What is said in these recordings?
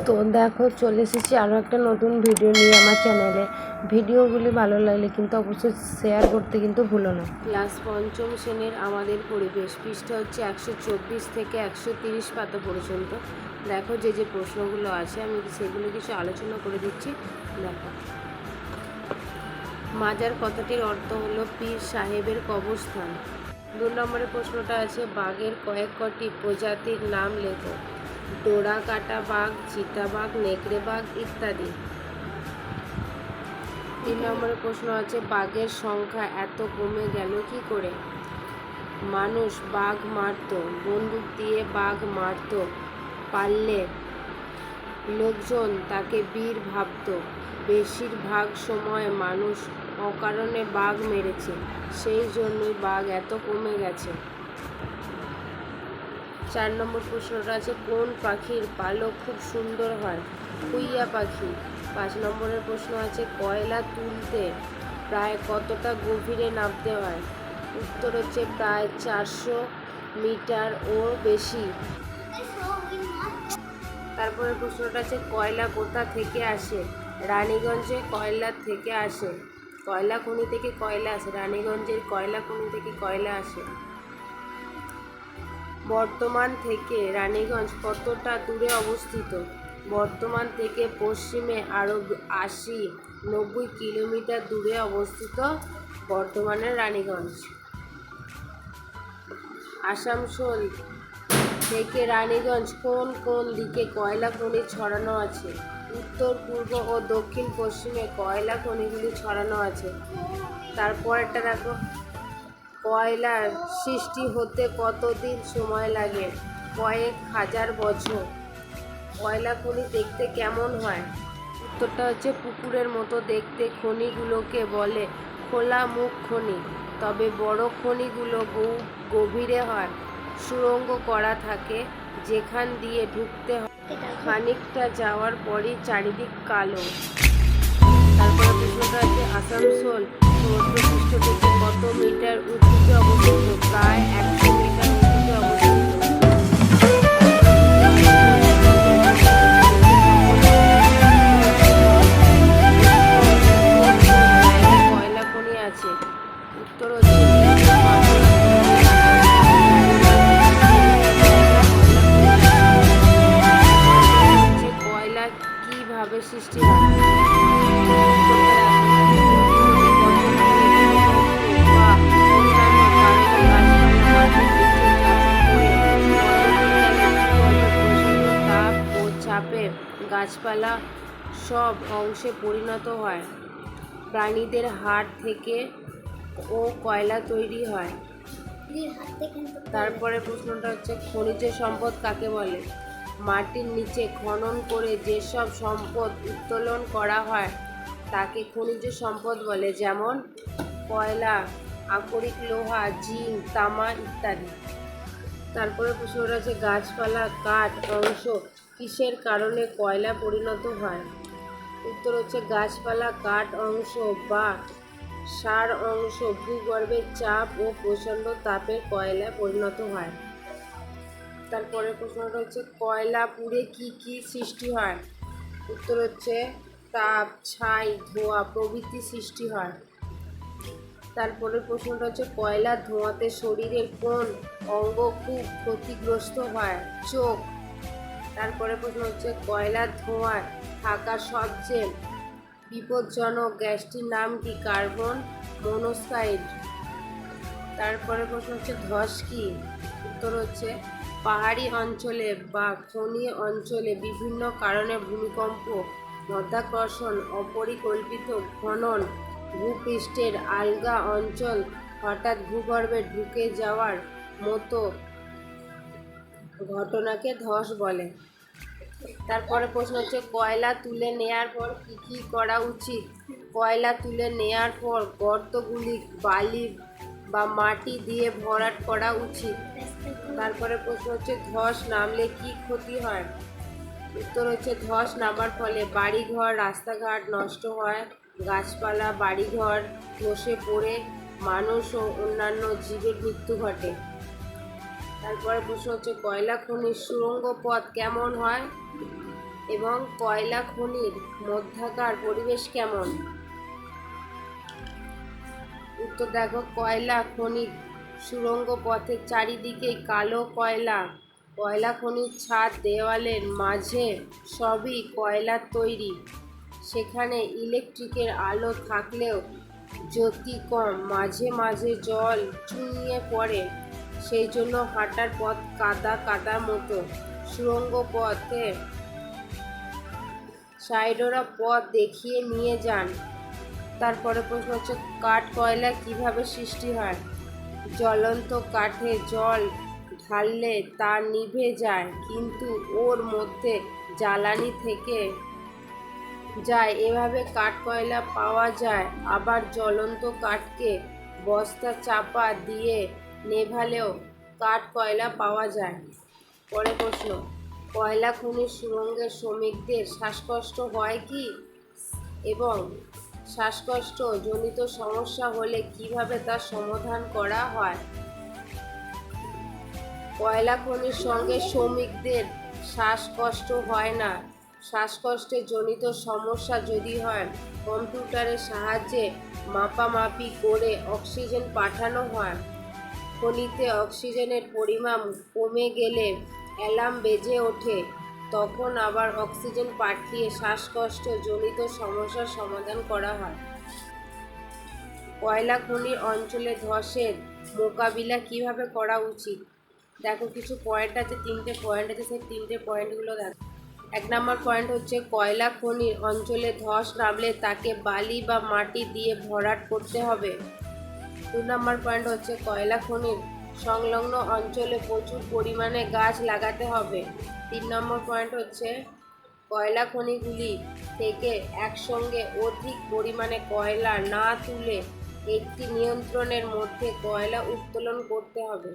তো দেখো, চলে এসেছি আরও একটা নতুন ভিডিও নিয়ে আমার চ্যানেলে। ভিডিওগুলি ভালো লাগলে কিন্তু অবশ্যই শেয়ার করতে কিন্তু ভুলো না। ক্লাস পঞ্চম শ্রেণীর আমাদের পরিবেশ, পৃষ্ঠা হচ্ছে 124 থেকে 130 পাতা পর্যন্ত। দেখো যে যে প্রশ্নগুলো আছে আমি সেগুলো কিছু আলোচনা করে দিচ্ছি। দেখো, মাজার কথাটির অর্থ হলো পীর সাহেবের কবরস্থান। 2 নম্বরের প্রশ্নটা আছে বাঘের কয়েক কটি প্রজাতির নাম লেখো। ডোরা কাটা বাঘ, চিতাবাঘ, নেকড়ে বাঘ ইত্যাদি। 3 নম্বরের প্রশ্ন আছে বাঘের সংখ্যা এত কমে গেল কি করে? মানুষ বাঘ মারত, বন্দুক দিয়ে বাঘ মারত পারলে লোকজন তাকে বীর ভাবত। বেশিরভাগ সময় মানুষ অকারণে বাঘ মেরেছে, সেই জন্যই বাঘ এত কমে গেছে। 4 নম্বর প্রশ্নটা আছে কোন পাখির পালক খুব সুন্দর হয়? হুইয়া পাখি। 5 নম্বরের প্রশ্ন আছে কয়লা তুলতে প্রায় কতটা গভীরে নামতে হয়? উত্তর হচ্ছে প্রায় 400 মিটার ও বেশি। তারপরে প্রশ্নটা আছে কয়লা কোথা থেকে আসে? রানীগঞ্জে কয়লা থেকে আসে। কয়লা খনি থেকে কয়লা আসে, রানীগঞ্জের কয়লা খনি থেকে কয়লা আসে। বর্ধমান থেকে রানীগঞ্জ কতটা দূরে অবস্থিত? বর্ধমান থেকে পশ্চিমে আরও 80-90 কিলোমিটার দূরে অবস্থিত বর্ধমানের রানীগঞ্জ। আসানসোল থেকে রানীগঞ্জ কোন কোন দিকে কয়লা খনি ছড়ানো আছে? উত্তর, পূর্ব ও দক্ষিণ পশ্চিমে কয়লা খনিগুলি ছড়ানো আছে। তারপরেরটা দেখো, কয়লার সৃষ্টি হতে কতদিন সময় লাগে? কয়েক হাজার বছর। কয়লা খনি দেখতে কেমন হয়? উত্তরটা হচ্ছে পুকুরের মতো দেখতে। খনিগুলোকে বলে খোলা মুখ খনি, তবে বড় খনিগুলো বহু গভীরে হয়। সুড়ঙ্গ করা থাকে যেখান দিয়ে ঢুকতে হয়, খানিকটা যাওয়ার পরই চারিদিক কালো। তারপরে প্রশ্নটা আছে আসানসোল সমুদ্রপৃষ্ঠ থেকে কত মিটার উঁচুতে অবস্থিত? প্রায় 100 মিটার উঁচুতে অবস্থিত। কয়লা খনি আছে? উত্তর হচ্ছে কয়লা কিভাবে সৃষ্টি হয়? গাছপালা সব অংশে পরিণত হয়। প্রাণীদের হাড় থেকে ও কয়লা তৈরি হয়। তারপরে প্রশ্নটা হচ্ছে খনিজ সম্পদ কাকে বলে? মাটির নিচে খনন করে যেসব সম্পদ উত্তোলন করা হয় তাকে খনিজ সম্পদ বলে, যেমন কয়লা, আকরিক লোহা, জিঙ্ক, তামা ইত্যাদি। তারপরে প্রশ্নটা আছে গাছপালা কাঠ অংশ কিসের কারণে কয়লা পরিণত হয়? উত্তর হচ্ছে গাছপালা কাঠ অংশ বা সার অংশ ভূগর্ভের চাপ ও প্রচণ্ড তাপে কয়লা পরিণত হয়। তারপরে প্রশ্নটা হচ্ছে কয়লা পুড়ে কি কি সৃষ্টি হয়? উত্তর হচ্ছে তাপ, ছাই, ধোঁয়া প্রভৃতি সৃষ্টি হয়। তারপরে প্রশ্নটা হচ্ছে কয়লার ধোঁয়াতে শরীরের কোন অঙ্গ খুব ক্ষতিগ্রস্ত হয়? চোখ। তারপরে প্রশ্ন হচ্ছে কয়লার ধোঁয়ায় থাকা সবচেয়ে বিপজ্জনক গ্যাসটির নাম কি? Carbon monoxide. তারপরে প্রশ্ন হচ্ছে ধস কি? উত্তর হচ্ছে পাহাড়ি অঞ্চলে বা খনি অঞ্চলে বিভিন্ন কারণে ভূমিকম্প, মাধ্যাকর্ষণ, অপরিকল্পিত খনন, ভূপৃষ্ঠের আলগা অঞ্চল হঠাৎ ভূগর্ভে ঢুকে যাওয়ার মতো ঘটনাকে ধস বলে। তারপরে প্রশ্ন হচ্ছে কয়লা তুলে নেয়ার পর কী কী করা উচিত? কয়লা তুলে নেয়ার পর গর্তগুলি বালি বা মাটি দিয়ে ভরাট করা উচিত। তারপরে প্রশ্ন হচ্ছে ধস নামলে কি ক্ষতি হয়? উত্তর হচ্ছে ধস নামার ফলে বাড়িঘর, রাস্তাঘাট নষ্ট হয়, গাছপালা, বাড়িঘর ধসে পড়ে মানুষ ও অন্যান্য জীবের মৃত্যু ঘটে। তারপরে প্রশ্ন হচ্ছে কয়লা খনির সুড়ঙ্গ পথ কেমন হয়? এবং কয়লা খনির মধ্যকার পরিবেশ কেমন? উত্তর দেখো, কয়লা খনির সুড়ঙ্গ পথের চারিদিকে কালো কয়লা। কয়লা খনির ছাদ দেওয়ালের মাঝে সবই কয়লার তৈরি। সেখানে ইলেকট্রিকের আলো থাকলেও জ্যোতি কম, মাঝে মাঝে জল চুইয়ে পড়ে, সেই জন্য হাঁটার পথ কাদা কাদা মতো। সুড়ঙ্গ পথে সাইডরা পথ দেখিয়ে নিয়ে যান। তারপরে প্রশ্ন হচ্ছে, কাঠ কয়লা কিভাবে সৃষ্টি হয়? জ্বলন্ত কাঠে জল ঢাললে তা নিভে যায়, কিন্তু ওর মধ্যে জ্বালানি থেকে যায়, এভাবে কাঠ কয়লা পাওয়া যায়। আবার জ্বলন্ত কাঠকে বস্তা চাপা দিয়ে নেভালেও কাঠ কয়লা পাওয়া যায়। পরের প্রশ্ন, কয়লা খনির সুড়ঙ্গের শ্রমিকদের শ্বাসকষ্ট হয় কি, এবং শ্বাসকষ্ট জনিত সমস্যা হলে কিভাবে তার সমাধান করা হয়? কয়লা খনির সঙ্গে শ্রমিকদের শ্বাসকষ্ট হয় না। শ্বাসকষ্টের জনিত সমস্যা যদি হয়, কম্পিউটারের সাহায্যে মাপামাপি করে অক্সিজেন পাঠানো হয়। খনিতে অক্সিজেনের পরিমাণ কমে গেলে অ্যালার্ম বেজে ওঠে, তখন আবার অক্সিজেন পাঠিয়ে শ্বাসকষ্ট জনিত সমস্যার সমাধান করা হয়। কয়লা খনির অঞ্চলে ধসের মোকাবিলা কিভাবে করা উচিত? দেখো, কিছু পয়েন্ট আছে, 3টে পয়েন্ট আছে, সেই 3টে পয়েন্টগুলো দেখো। 1 নম্বর পয়েন্ট হচ্ছে, কয়লা খনির অঞ্চলে ধস নামলে তাকে বালি বা মাটি দিয়ে ভরাট করতে হবে। 2 নম্বর পয়েন্ট হচ্ছে, কয়লা খনির সংলগ্ন অঞ্চলে প্রচুর পরিমাণে গাছ লাগাতে হবে। 3 নম্বর পয়েন্ট হচ্ছে, কয়লা খনিগুলি থেকে একসঙ্গে অধিক পরিমাণে কয়লা না তুলে একটি নিয়ন্ত্রণের মধ্যে কয়লা উত্তোলন করতে হবে।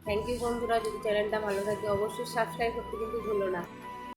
থ্যাংক ইউ বন্ধুরা, যদি চ্যানেলটা ভালো থাকে অবশ্যই সাবস্ক্রাইব করতে কিন্তু ভুলো না।